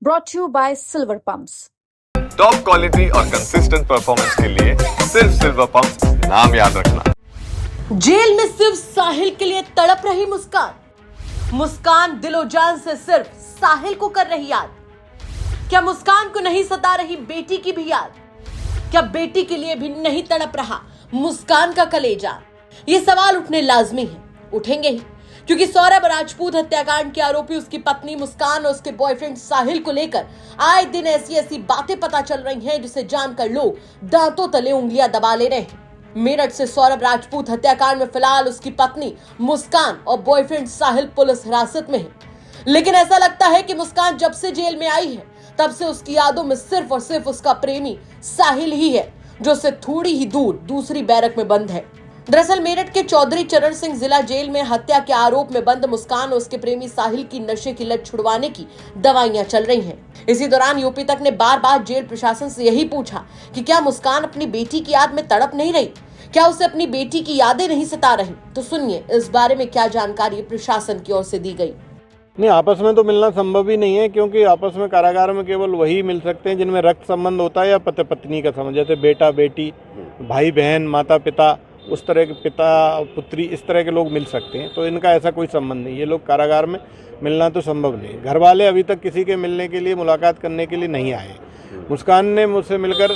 brought to you by Silver Pumps. Top quality और consistent performance के लिए सिर्फ सिल्वर पंप्स, नाम याद रखना। जेल में सिर्फ साहिल के लिए तड़प रही मुस्कान दिलो जान से सिर्फ साहिल को कर रही याद। क्या मुस्कान को नहीं सता रही बेटी की भी याद? क्या बेटी के लिए भी नहीं तड़प रहा मुस्कान का कलेजा? ये सवाल उठने लाजमी है, उठेंगे ही, क्योंकि सौरभ राजपूत हत्याकांड के आरोपी उसकी पत्नी मुस्कान और उसके बॉयफ्रेंड साहिल को लेकर आए दिन ऐसी बातें पता चल रही हैं जिसे जानकर लोग दांतों तले उंगलियां दबा ले रहे हैं। मेरठ से सौरभ राजपूत हत्याकांड में फिलहाल उसकी पत्नी मुस्कान और बॉयफ्रेंड साहिल पुलिस हिरासत में है, लेकिन ऐसा लगता है कि मुस्कान जब से जेल में आई है तब से उसकी यादों में सिर्फ और सिर्फ उसका प्रेमी साहिल ही है, जो उससे थोड़ी ही दूर दूसरी बैरक में बंद है। दरअसल मेरठ के चौधरी चरण सिंह जिला जेल में हत्या के आरोप में बंद मुस्कान और उसके प्रेमी साहिल की नशे की लत छुड़वाने की दवाइयां चल रही हैं। इसी दौरान यूपी तक ने बार बार जेल प्रशासन से यही पूछा कि क्या मुस्कान अपनी बेटी की याद में तड़प नहीं रही, क्या उसे अपनी बेटी की यादें नहीं सता रही? तो सुनिए इस बारे में क्या जानकारी प्रशासन की ओर से दी गई। नहीं, आपस में तो मिलना संभव ही नहीं है, क्योंकि आपस में कारागार में केवल वही मिल सकते हैं जिनमें रक्त संबंध होता है या पति पत्नी का संबंध, जैसे बेटा बेटी, भाई बहन, माता पिता, उस तरह के पिता पुत्री, इस तरह के लोग मिल सकते हैं। तो इनका ऐसा कोई संबंध नहीं, ये लोग कारागार में मिलना तो संभव नहीं। घर वाले अभी तक किसी के मिलने के लिए, मुलाकात करने के लिए नहीं आए। मुस्कान ने मुझसे मिलकर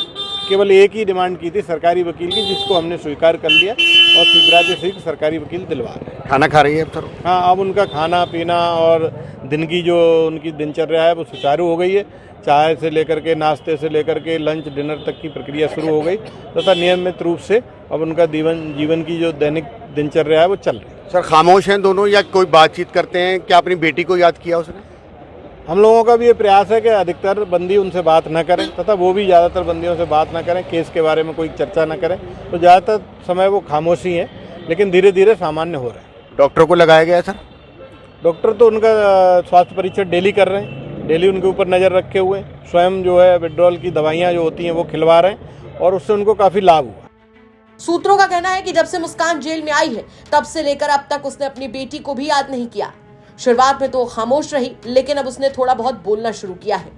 केवल एक ही डिमांड की थी, सरकारी वकील की, जिसको हमने स्वीकार कर लिया और शीघ्र सरकारी वकील दिलवा रहे। खाना खा रही है अब सर? हाँ, अब उनका खाना पीना और दिन की जो उनकी दिनचर्या है वो सुचारू हो गई है। चाय से लेकर के, नाश्ते से लेकर के लंच डिनर तक की प्रक्रिया शुरू हो गई तथा नियमित रूप से अब उनका जीवन की जो दैनिक दिनचर्या है वो चल रही है। सर खामोश हैं दोनों या कोई बातचीत करते हैं? क्या अपनी बेटी को याद किया उसने? हम लोगों का भी ये प्रयास है कि अधिकतर बंदी उनसे बात न करें तथा वो भी ज़्यादातर बंदियों से बात न करें, केस के बारे में कोई चर्चा न करें। तो ज़्यादातर समय वो खामोश ही है, लेकिन धीरे धीरे सामान्य हो रहा है। डॉक्टर को लगाया गया है सर? डॉक्टर तो उनका स्वास्थ्य परीक्षण डेली कर रहे हैं, डेली उनके ऊपर नज़र रखे हुए, स्वयं जो है विड्रॉल की दवाइयाँ जो होती हैं वो खिलवा रहे हैं और उससे उनको काफ़ी लाभ हुआ। सूत्रों का कहना है कि जब से मुस्कान जेल में आई है तब से लेकर अब तक उसने अपनी बेटी को भी याद नहीं किया। शुरुआत में तो खामोश रही, लेकिन अब उसने थोड़ा बहुत बोलना शुरू किया है।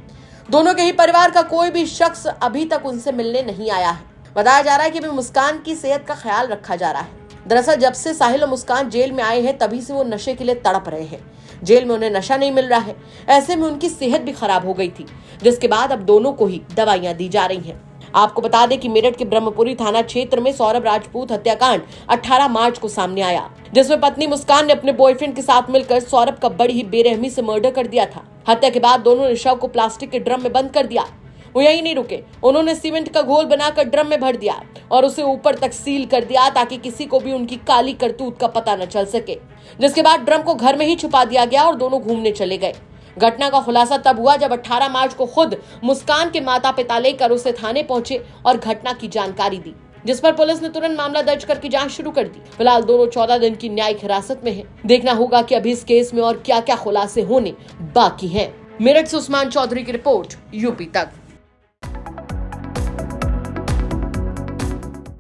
दोनों के ही परिवार का कोई भी शख्स अभी तक उनसे मिलने नहीं आया है। बताया जा रहा है कि अभी मुस्कान की सेहत का ख्याल रखा जा रहा है। दरअसल जब से साहिल और मुस्कान जेल में आए हैं तभी से वो नशे के लिए तड़प रहे हैं। जेल में उन्हें नशा नहीं मिल रहा है, ऐसे में उनकी सेहत भी खराब हो गई थी, जिसके बाद अब दोनों को ही दवाइयां दी जा रही हैं। आपको बता दें कि मेरठ के ब्रह्मपुरी थाना क्षेत्र में सौरभ राजपूत हत्याकांड 18 मार्च को सामने आया, जिसमें पत्नी मुस्कान ने अपने बॉयफ्रेंड के साथ मिलकर सौरभ का बड़ी ही बेरहमी से मर्डर कर दिया था। हत्या के बाद दोनों ने शव को प्लास्टिक के ड्रम में बंद कर दिया। वो यही नहीं रुके, उन्होंने सीमेंट का घोल बनाकर ड्रम में भर दिया और उसे ऊपर तक सील कर दिया ताकि किसी को भी उनकी काली करतूत का पता न चल सके। जिसके बाद ड्रम को घर में ही छुपा दिया गया और दोनों घूमने चले गए। घटना का खुलासा तब हुआ जब 18 मार्च को खुद मुस्कान के माता पिता लेकर उसे थाने पहुंचे और घटना की जानकारी दी, जिस पर पुलिस ने तुरंत मामला दर्ज करके जांच शुरू कर दी। फिलहाल दोनों 14 दिन की न्यायिक हिरासत में हैं। देखना होगा कि अभी इस केस में और क्या क्या खुलासे होने बाकी हैं। मेरठ से उस्मान चौधरी की रिपोर्ट, यूपी तक।